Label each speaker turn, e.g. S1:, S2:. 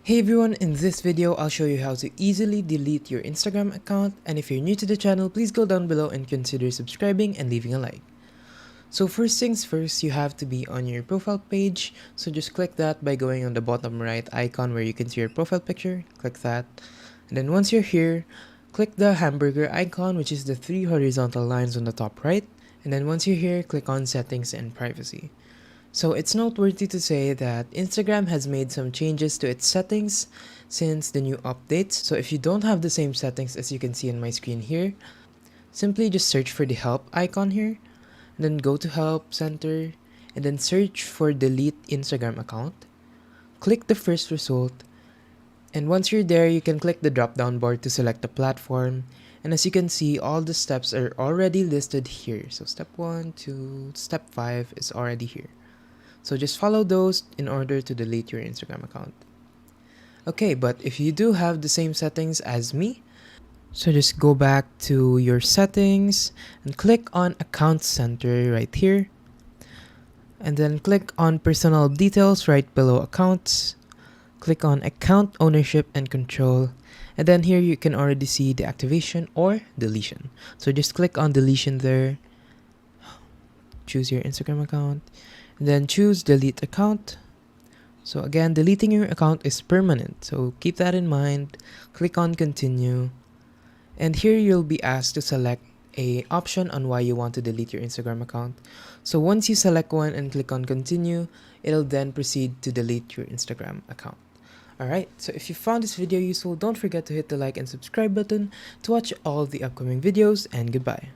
S1: Hey everyone, in this video I'll show you how to easily delete your Instagram account, and if you're new to the channel, please go down below and consider subscribing and leaving a like. So first things first, you have to be on your profile page, so just click that by going on the bottom right icon where you can see your profile picture, click that. And then once you're here, click the hamburger icon, which is the three horizontal lines on the top right. And then once you're here, click on settings and privacy. So it's noteworthy to say that Instagram has made some changes to its settings since the new updates. So if you don't have the same settings as you can see on my screen here, simply just search for the help icon here, and then go to help center, and then search for delete Instagram account. Click the first result, and once you're there, you can click the drop down bar to select the platform. And as you can see, all the steps are already listed here. So step 1 to step 5 is already here. So just follow those in order to delete your Instagram account. Okay, but if you do have the same settings as me, so just go back to your settings and click on Account Center right here. And then click on Personal Details right below Accounts. Click on Account Ownership and Control. And then here you can already see the activation or deletion. So just click on deletion there. Choose your Instagram account. And then choose delete account. So again, deleting your account is permanent, so keep that in mind. Click on continue, and here you'll be asked to select a option on why you want to delete your Instagram account. So once you select one and click on continue, it'll then proceed to delete your Instagram account. Alright, so if you found this video useful, don't forget to hit the like and subscribe button to watch all the upcoming videos, and goodbye.